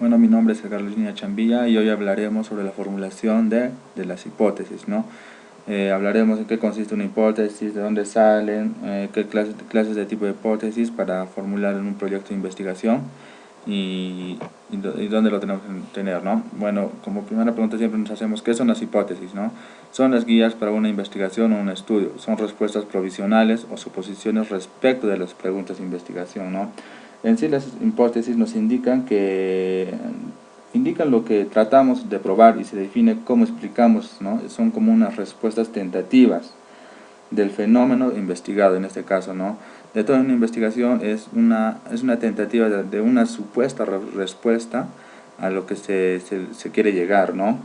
Bueno, mi nombre es Carlos Línea Chambilla y hoy hablaremos sobre la formulación de las hipótesis, ¿no? Hablaremos en qué consiste una hipótesis, de dónde salen, qué clases de tipo de hipótesis para formular en un proyecto de investigación y dónde lo tenemos que tener, ¿no? Bueno, como primera pregunta siempre nos hacemos, ¿qué son las hipótesis, no? Son las guías para una investigación o un estudio, son respuestas provisionales o suposiciones respecto de las preguntas de investigación, ¿no? En sí, las hipótesis nos indican lo que tratamos de probar y se define cómo explicamos, ¿no? Son como unas respuestas tentativas del fenómeno investigado en este caso, ¿no? De toda una investigación es una tentativa de una supuesta respuesta a lo que se quiere llegar, ¿no?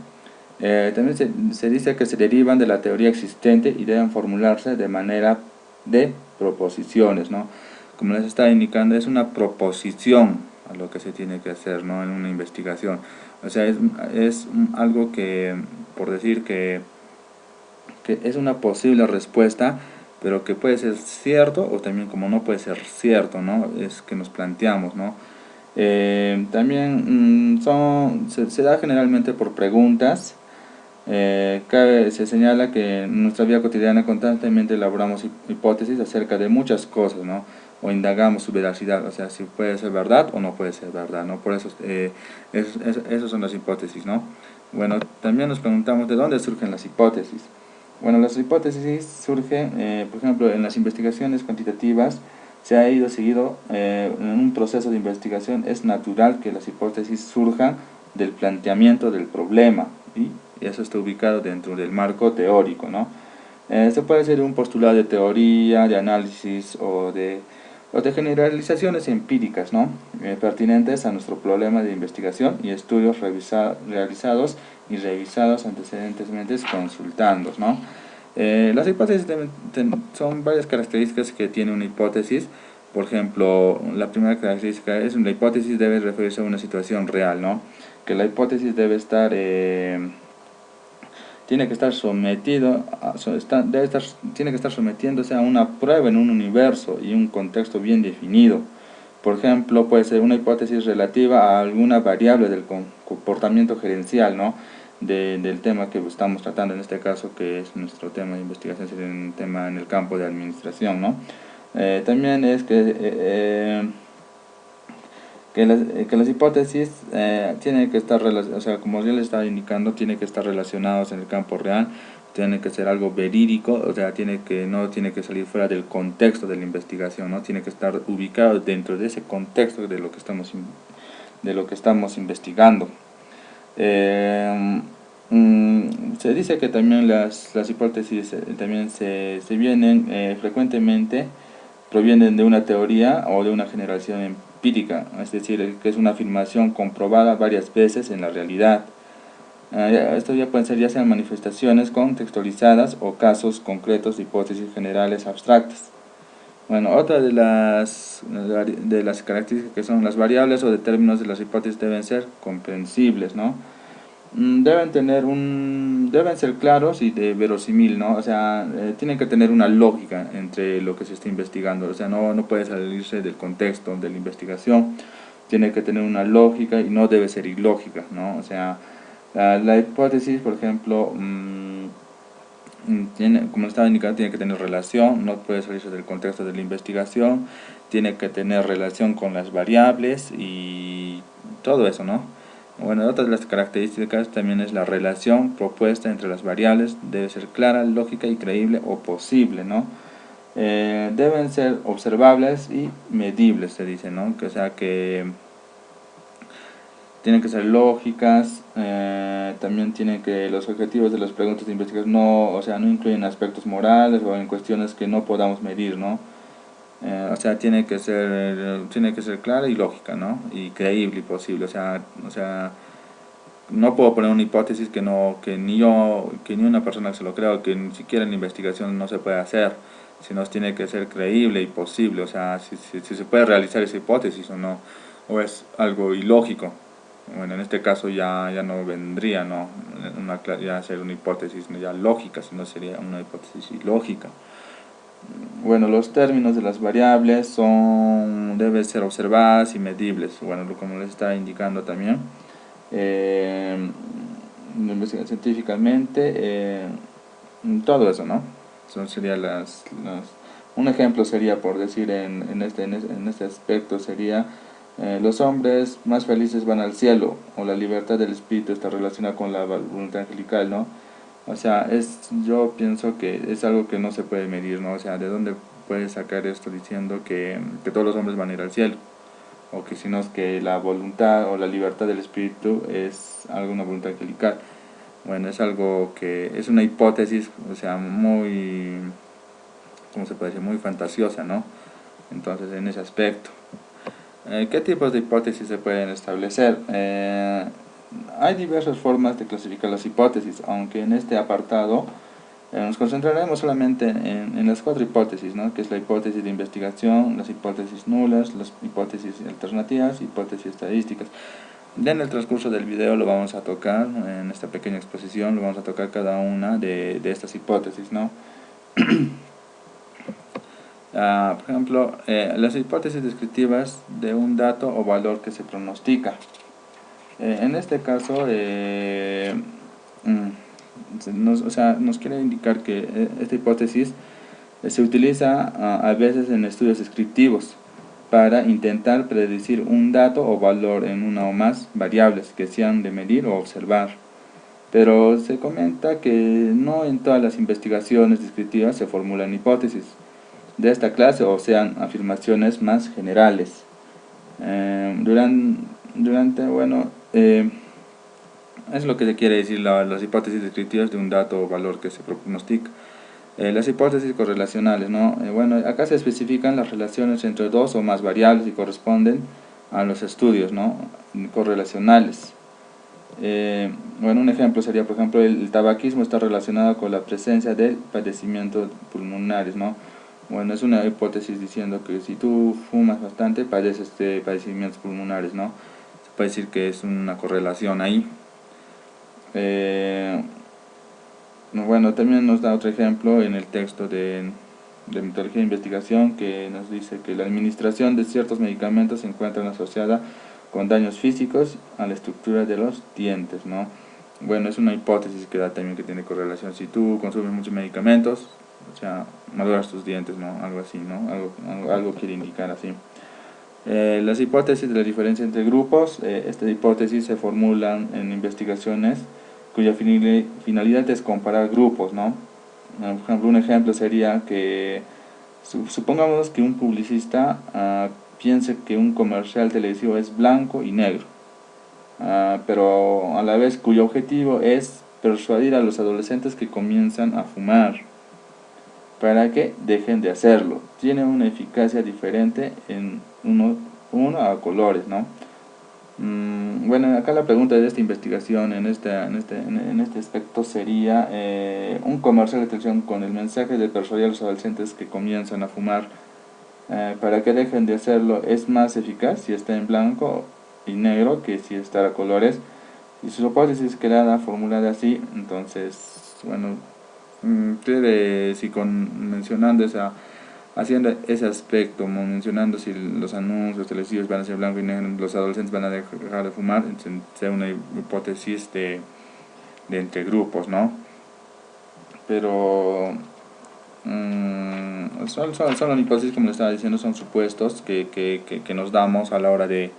También se dice que se derivan de la teoría existente y deben formularse de manera de proposiciones, ¿no? Como les está indicando, es una proposición a lo que se tiene que hacer, ¿no? En una investigación. O sea, es algo que, por decir que es una posible respuesta, pero que puede ser cierto o también como no puede ser cierto, ¿no? Es que nos planteamos, ¿no? También se da generalmente por preguntas. Se señala que en nuestra vida cotidiana constantemente elaboramos hipótesis acerca de muchas cosas, ¿no? O indagamos su veracidad, o sea, si puede ser verdad o no puede ser verdad, ¿no? Por eso, esas son las hipótesis, ¿no? Bueno, también nos preguntamos de dónde surgen las hipótesis. Bueno, las hipótesis surgen, por ejemplo, en las investigaciones cuantitativas se ha ido seguido en un proceso de investigación. Es natural que las hipótesis surjan del planteamiento del problema y eso está ubicado dentro del marco teórico, ¿no? Se puede hacer un postulado de teoría, de análisis o de generalizaciones empíricas, ¿no? Pertinentes a nuestro problema de investigación y estudios realizados y revisados antecedentemente consultando, ¿no? Las hipótesis son varias características que tiene una hipótesis. Por ejemplo, la primera característica es que la hipótesis debe referirse a una situación real, ¿no? Que la hipótesis debe estar tiene que estar tiene que estar sometiéndose a una prueba en un universo y un contexto bien definido. Por ejemplo, puede ser una hipótesis relativa a alguna variable del comportamiento gerencial, ¿no? Del tema que estamos tratando en este caso, que es nuestro tema de investigación, sería un tema en el campo de administración, ¿no? También es que las hipótesis tienen que estar, o sea, como yo les estaba indicando, tienen que estar relacionados en el campo real, tiene que ser algo verídico, o sea, no tiene que salir fuera del contexto de la investigación, ¿no? Tiene que estar ubicado dentro de ese contexto de lo que estamos investigando. Se dice que también las hipótesis también se vienen frecuentemente provienen de una teoría o de una generación empírica, es decir, que es una afirmación comprobada varias veces en la realidad. Esto ya pueden ser ya sean manifestaciones contextualizadas o casos concretos de hipótesis generales abstractas. Bueno, otra de las características que son las variables o de términos de las hipótesis deben ser comprensibles, ¿no? Deben ser claros y de verosímil, ¿no? O sea, tienen que tener una lógica entre lo que se está investigando, o sea, no puede salirse del contexto de la investigación, tiene que tener una lógica y no debe ser ilógica, ¿no? O sea, la hipótesis, por ejemplo, como estaba indicando, tiene que tener relación, no puede salirse del contexto de la investigación, tiene que tener relación con las variables y todo eso, ¿no? Bueno, otra de las características también es la relación propuesta entre las variables, debe ser clara, lógica y creíble o posible, ¿no? Deben ser observables y medibles, se dice, ¿no? Que, o sea, que tienen que ser lógicas, también tienen que los objetivos de las preguntas de investigación o sea, no incluyen aspectos morales o en cuestiones que no podamos medir, ¿no? O sea, tiene que ser clara y lógica, ¿no? Y creíble y posible, o sea, no puedo poner una hipótesis que ni yo, que ni una persona que se lo crea, o que ni siquiera en la investigación no se puede hacer, sino tiene que ser creíble y posible, o sea, si se puede realizar esa hipótesis o no, o es algo ilógico. Bueno, en este caso ya no vendría, ¿no? Ya ser una hipótesis ya lógica, sino sería una hipótesis ilógica. Bueno, los términos de las variables deben ser observadas y medibles, bueno, como les estaba indicando también. Investigar científicamente, todo eso, ¿no? Son sería un ejemplo sería, por decir, en este aspecto sería, los hombres más felices van al cielo, o la libertad del espíritu está relacionada con la voluntad angelical, ¿no? O sea, yo pienso que es algo que no se puede medir, ¿no? O sea, ¿de dónde puedes sacar esto diciendo que todos los hombres van a ir al cielo? O que si no es que la voluntad o la libertad del espíritu es alguna voluntad angelical. Bueno, es algo que es una hipótesis, o sea, muy, ¿cómo se puede decir? Muy fantasiosa, ¿no? Entonces, en ese aspecto. ¿Qué tipos de hipótesis se pueden establecer? Hay diversas formas de clasificar las hipótesis, aunque en este apartado nos concentraremos solamente en las 4 hipótesis, ¿no? Que es la hipótesis de investigación, las hipótesis nulas, las hipótesis alternativas, hipótesis estadísticas. Ya en el transcurso del video lo vamos a tocar, en esta pequeña exposición lo vamos a tocar cada una de estas hipótesis, ¿no? Por ejemplo, las hipótesis descriptivas de un dato o valor que se pronostica. En este caso, nos quiere indicar que esta hipótesis se utiliza a veces en estudios descriptivos para intentar predecir un dato o valor en una o más variables que se han de medir o observar. Pero se comenta que no en todas las investigaciones descriptivas se formulan hipótesis de esta clase, o sean afirmaciones más generales. Es lo que se quiere decir las hipótesis descriptivas de un dato o valor que se pronostica. Las hipótesis correlacionales, ¿no? Bueno, acá se especifican las relaciones entre dos o más variables y corresponden a los estudios, ¿no? Correlacionales. Bueno, un ejemplo sería, por ejemplo, el tabaquismo está relacionado con la presencia de padecimientos pulmonares, ¿no? Bueno, es una hipótesis diciendo que si tú fumas bastante, padeces de padecimientos pulmonares, ¿no? Se puede decir que es una correlación ahí. Bueno, también nos da otro ejemplo en el texto de metodología de investigación, que nos dice que la administración de ciertos medicamentos se encuentra asociada con daños físicos a la estructura de los dientes, ¿no? Bueno, es una hipótesis que da también que tiene correlación. Si tú consumes muchos medicamentos, o sea, maduras tus dientes, ¿no? Algo así, ¿no? Algo quiere indicar así. Las hipótesis de la diferencia entre grupos, estas hipótesis se formulan en investigaciones cuya finalidad es comparar grupos, ¿no? Por ejemplo, un ejemplo sería que supongamos que un publicista piense que un comercial televisivo es blanco y negro, pero a la vez cuyo objetivo es persuadir a los adolescentes que comienzan a fumar para que dejen de hacerlo. Tiene una eficacia diferente en uno a colores, ¿no? Bueno, acá la pregunta de esta investigación en este aspecto sería, un comercial de televisión con el mensaje de persuadir a los adolescentes que comienzan a fumar para que dejen de hacerlo, ¿es más eficaz si está en blanco y negro que si está a colores? Y su hipótesis queda formulada así. Entonces, bueno, mencionando haciendo ese aspecto, mencionando si los anuncios televisivos van a ser blanco y negro, los adolescentes van a dejar de fumar, sea una hipótesis de entre grupos, ¿no? Pero son hipótesis, como les estaba diciendo, son supuestos que nos damos a la hora de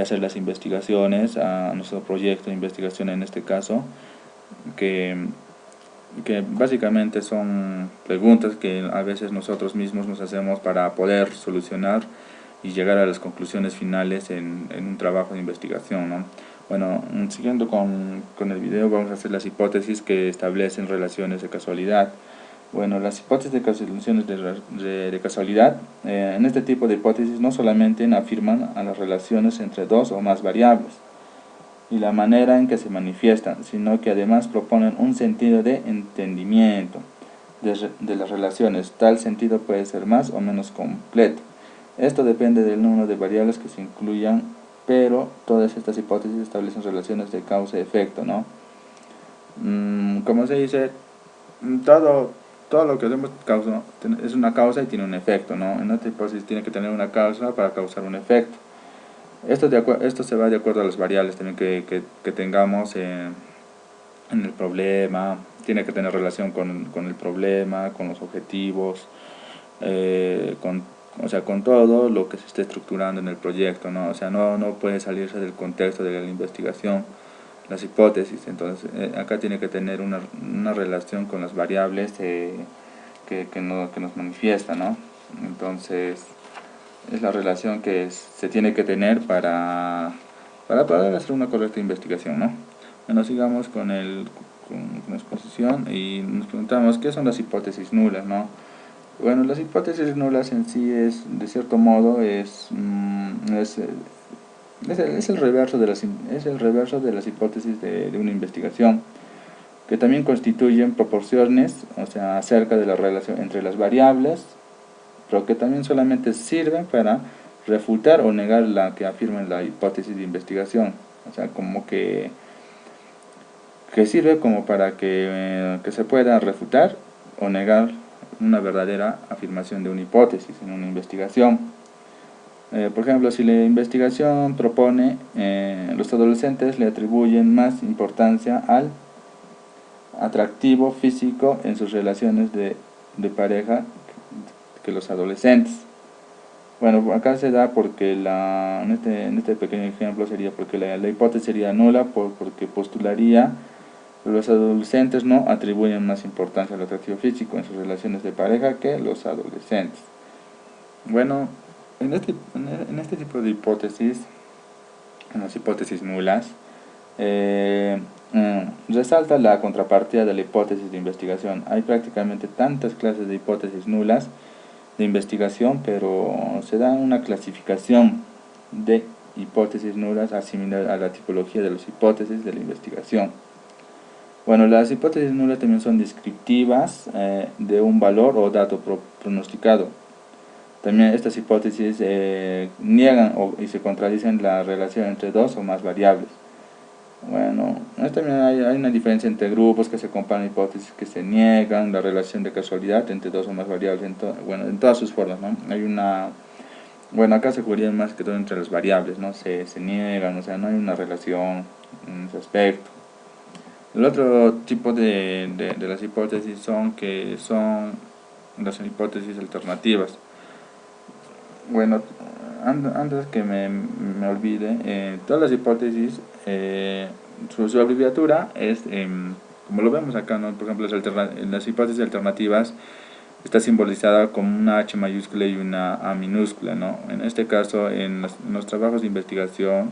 hacer las investigaciones, a nuestro proyecto de investigación en este caso, que básicamente son preguntas que a veces nosotros mismos nos hacemos para poder solucionar y llegar a las conclusiones finales en un trabajo de investigación, ¿no? Bueno, siguiendo con el video, vamos a hacer las hipótesis que establecen relaciones de casualidad. Bueno, las hipótesis de relaciones de casualidad, en este tipo de hipótesis no solamente afirman a las relaciones entre dos o más variables y la manera en que se manifiestan, sino que además proponen un sentido de entendimiento de las relaciones. Tal sentido puede ser más o menos completo. Esto depende del número de variables que se incluyan, pero todas estas hipótesis establecen relaciones de causa-efecto, ¿no? Como se dice, todo todo lo que hacemos es una causa y tiene un efecto, ¿no? En esta hipótesis tiene que tener una causa para causar un efecto. Esto se va de acuerdo a las variables también que tengamos en el problema. Tiene que tener relación con el problema, con los objetivos, o sea, con todo lo que se esté estructurando en el proyecto, ¿no? O sea, no puede salirse del contexto de la investigación, las hipótesis. Entonces, acá tiene que tener una relación con las variables que nos manifiesta, ¿no? Entonces, es la relación que se tiene que tener para poder hacer una correcta investigación, ¿no? Bueno, sigamos con la exposición y nos preguntamos qué son las hipótesis nulas, ¿no? Bueno, las hipótesis nulas en sí de cierto modo, es el reverso de las hipótesis de una investigación, que también constituyen proporciones, o sea, acerca de la relación entre las variables, pero que también solamente sirven para refutar o negar la que afirma la hipótesis de investigación. O sea, como que sirve como para que se pueda refutar o negar una verdadera afirmación de una hipótesis en una investigación. Por ejemplo, si la investigación propone, los adolescentes le atribuyen más importancia al atractivo físico en sus relaciones de pareja que los adolescentes. Bueno, acá se da porque en este pequeño ejemplo sería porque la hipótesis sería nula porque postularía que los adolescentes no atribuyen más importancia al atractivo físico en sus relaciones de pareja que los adolescentes. Bueno, en este tipo de hipótesis, en las hipótesis nulas, resalta la contrapartida de la hipótesis de investigación. Hay prácticamente tantas clases de hipótesis nulas de investigación, pero se da una clasificación de hipótesis nulas similar a la tipología de las hipótesis de la investigación. Bueno, las hipótesis nulas también son descriptivas de un valor o dato pronosticado. También estas hipótesis niegan y se contradicen la relación entre dos o más variables. Bueno, también hay una diferencia entre grupos que se comparan, hipótesis que se niegan, la relación de casualidad entre dos o más variables, en todas sus formas, ¿no? Bueno, acá se jugaría más que todo entre las variables, ¿no? Se niegan, o sea, no hay una relación en ese aspecto. El otro tipo de las hipótesis son las hipótesis alternativas. Bueno, antes que me olvide, todas las hipótesis, su abreviatura es, como lo vemos acá, ¿no? Por ejemplo, las hipótesis alternativas está simbolizada como una H mayúscula y una A minúscula, ¿no? En este caso, en los trabajos de investigación,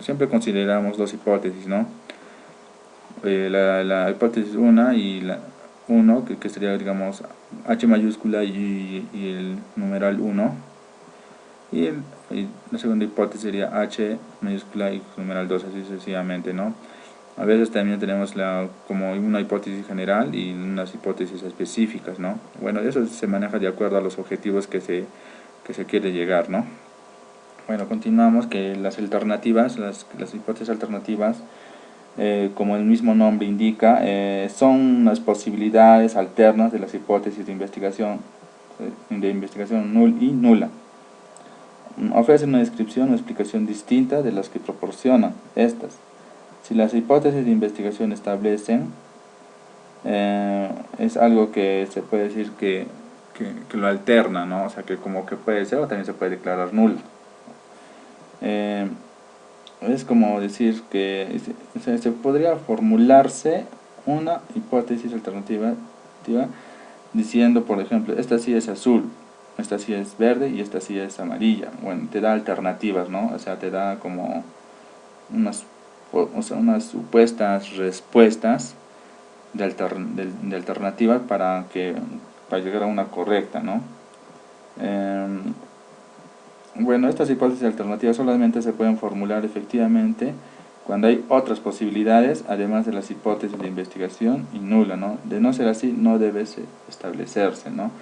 siempre consideramos dos hipótesis, ¿no? La hipótesis 1 y la 1, que sería, digamos, H mayúscula y el numeral 1, y la segunda hipótesis sería H mayúscula y numeral 2, así sucesivamente, ¿no? A veces también tenemos como una hipótesis general y unas hipótesis específicas, ¿no? Bueno, eso se maneja de acuerdo a los objetivos que se quiere llegar, ¿no? Bueno, continuamos que las alternativas, las hipótesis alternativas, como el mismo nombre indica, son las posibilidades alternas de las hipótesis de investigación y nula. Ofrecen una descripción o explicación distinta de las que proporcionan estas. Si las hipótesis de investigación establecen, es algo que se puede decir que lo alterna, ¿no? O sea, que como que puede ser o también se puede declarar nula. Es como decir que se podría formularse una hipótesis alternativa diciendo, por ejemplo, esta sí es azul, esta sí es verde y esta sí es amarilla. Bueno, te da alternativas, ¿no? O sea, te da como unas supuestas respuestas de alternativas para llegar a una correcta, ¿no? Bueno, estas hipótesis alternativas solamente se pueden formular efectivamente cuando hay otras posibilidades, además de las hipótesis de investigación y nula, ¿no? De no ser así, no debe establecerse, ¿no?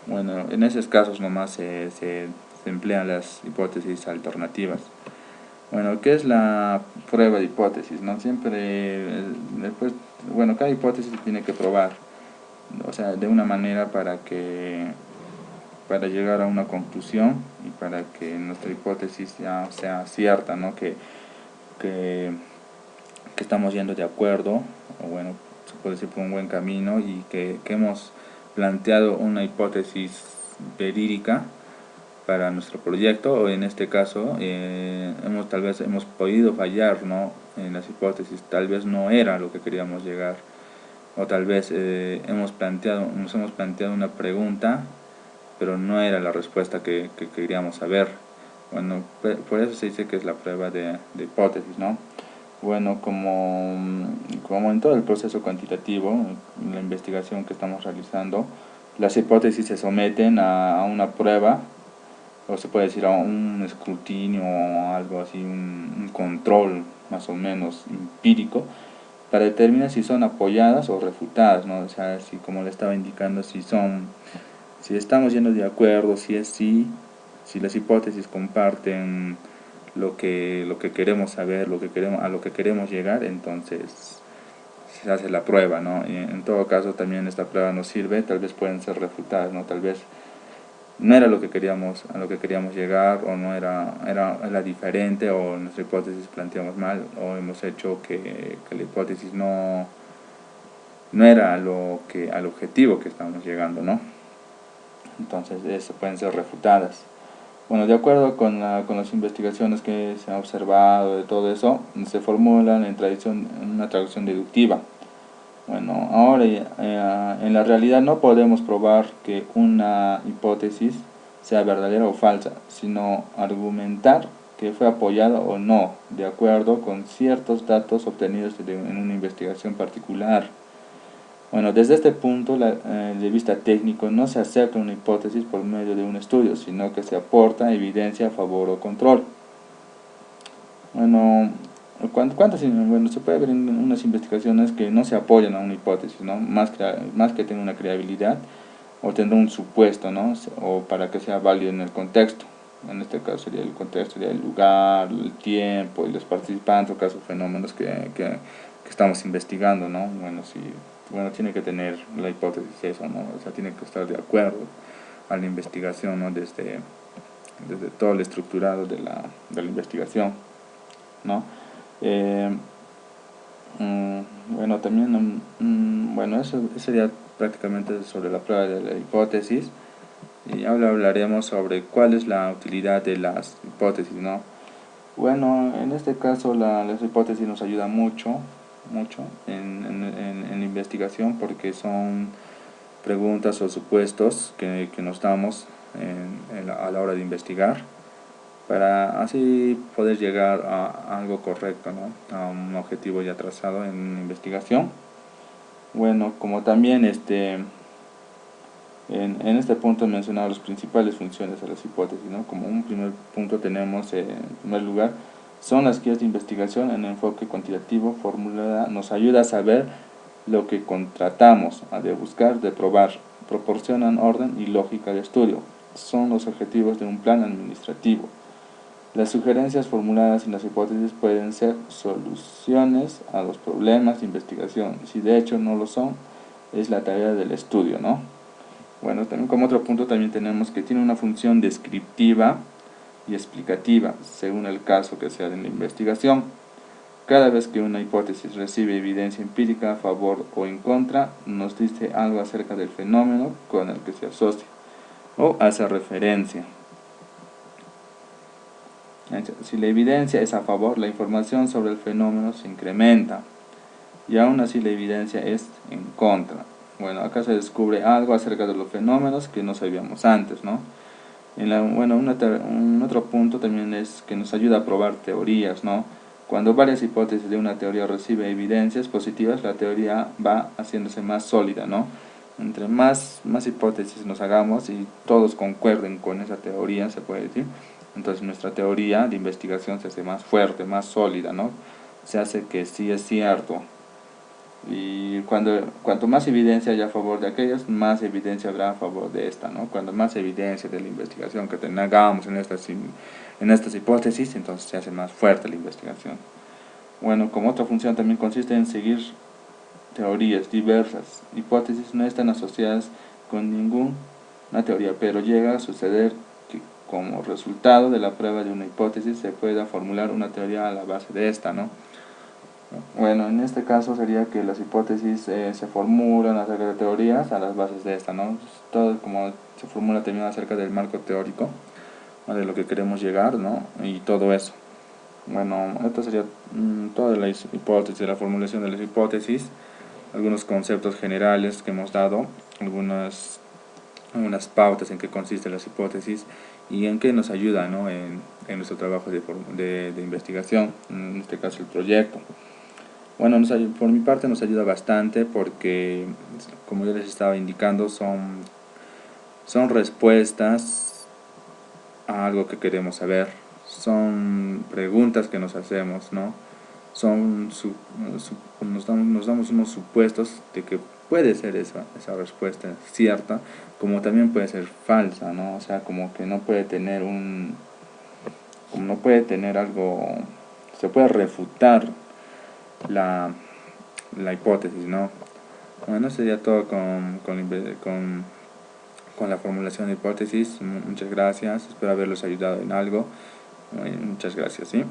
Bueno, en esos casos nomás se emplean las hipótesis alternativas. Bueno, ¿qué es la prueba de hipótesis? ¿No? Siempre, después, bueno, cada hipótesis se tiene que probar. o sea, de una manera para llegar a una conclusión y para que nuestra hipótesis ya sea cierta, ¿no? Que, que estamos yendo de acuerdo, o bueno, se puede decir por un buen camino, y que hemos planteado una hipótesis verídica para nuestro proyecto, o en este caso tal vez hemos podido fallar, ¿no? En las hipótesis, tal vez no era lo que queríamos llegar, o tal vez nos hemos planteado una pregunta pero no era la respuesta que queríamos saber. Bueno, por eso se dice que es la prueba de hipótesis, ¿no? Bueno, como en todo el proceso cuantitativo, la investigación que estamos realizando, las hipótesis se someten a una prueba, o se puede decir a un escrutinio o algo así, un control más o menos empírico, para determinar si son apoyadas o refutadas, ¿no? O sea, si, como le estaba indicando, si estamos yendo de acuerdo, si las hipótesis comparten lo que queremos saber, a lo que queremos llegar, entonces se hace la prueba, ¿no? Y en todo caso también esta prueba nos sirve, tal vez pueden ser refutadas, ¿no? Tal vez no era a lo que queríamos llegar, o no era diferente, o nuestra hipótesis planteamos mal, o hemos hecho que la hipótesis no era al objetivo que estamos llegando, ¿no? Entonces eso pueden ser refutadas. Bueno, de acuerdo con las investigaciones que se han observado de todo eso, se formulan en una traducción deductiva. Bueno, ahora en la realidad no podemos probar que una hipótesis sea verdadera o falsa, sino argumentar que fue apoyada o no, de acuerdo con ciertos datos obtenidos en una investigación particular. Bueno, desde este punto de vista técnico no se acepta una hipótesis por medio de un estudio, sino que se aporta evidencia a favor o control. Bueno, se puede ver en unas investigaciones que no se apoyan a una hipótesis, ¿no? Más que tener una credibilidad, o tener un supuesto, ¿no? O para que sea válido en el contexto. En este caso sería el contexto, sería el lugar, el tiempo y los participantes, o casos, fenómenos que estamos investigando, ¿no? Bueno, tiene que tener la hipótesis eso, ¿no? O sea, tiene que estar de acuerdo a la investigación, ¿no? Desde todo el estructurado de la investigación, ¿no? Bueno, también, bueno, eso sería prácticamente sobre la prueba de la hipótesis, y ahora hablaremos sobre cuál es la utilidad de las hipótesis, ¿no? Bueno, en este caso las hipótesis nos ayudan mucho en la investigación, porque son preguntas o supuestos que nos damos a la hora de investigar, para así poder llegar a algo correcto, ¿no? A un objetivo ya trazado en una investigación. Bueno, como también en este punto he mencionado las principales funciones de las hipótesis, ¿no? Como un primer punto tenemos, en primer lugar, son las guías de investigación en enfoque cuantitativo formulada, nos ayuda a saber lo que contratamos, a de buscar, de probar, proporcionan orden y lógica de estudio, son los objetivos de un plan administrativo. Las sugerencias formuladas en las hipótesis pueden ser soluciones a los problemas de investigación. Si de hecho no lo son, es la tarea del estudio, ¿no? Bueno, también como otro punto también tenemos que tiene una función descriptiva y explicativa, según el caso que sea de la investigación. Cada vez que una hipótesis recibe evidencia empírica a favor o en contra, nos dice algo acerca del fenómeno con el que se asocia o hace referencia. Si la evidencia es a favor, la información sobre el fenómeno se incrementa, y aún así la evidencia es en contra. Bueno, acá se descubre algo acerca de los fenómenos que no sabíamos antes, ¿no? Un otro punto también es que nos ayuda a probar teorías, ¿no? Cuando varias hipótesis de una teoría reciben evidencias positivas, la teoría va haciéndose más sólida, ¿no? Entre más hipótesis nos hagamos y todos concuerden con esa teoría, se puede decir, entonces nuestra teoría de investigación se hace más fuerte, más sólida, ¿no? Se hace que sí es cierto. Y cuanto más evidencia haya a favor de aquellas, más evidencia habrá a favor de esta, ¿no? Cuando más evidencia de la investigación que tengamos en estas hipótesis, entonces se hace más fuerte la investigación. Bueno, como otra función también consiste en seguir teorías diversas. Hipótesis no están asociadas con ninguna teoría, pero llega a suceder que como resultado de la prueba de una hipótesis se pueda formular una teoría a la base de esta, ¿no? Bueno, en este caso sería que las hipótesis se formulan acerca de teorías a las bases de esta, ¿no? Todo como se formula también acerca del marco teórico, ¿no? De lo que queremos llegar, ¿no? Y todo eso. Bueno, esto sería toda la hipótesis, la formulación de las hipótesis, algunos conceptos generales que hemos dado, algunas pautas en qué consisten las hipótesis y en qué nos ayuda, ¿no? en nuestro trabajo de investigación, en este caso el proyecto. Bueno, por mi parte nos ayuda bastante porque, como yo les estaba indicando, son respuestas a algo que queremos saber, son preguntas que nos hacemos, ¿no? Nos damos unos supuestos de que puede ser esa respuesta cierta, como también puede ser falsa, ¿no? O sea, como que no puede tener algo, se puede refutar la hipótesis, ¿no? Bueno, sería todo con la formulación de hipótesis. Muchas gracias, espero haberlos ayudado en algo. Muchas gracias, ¿sí?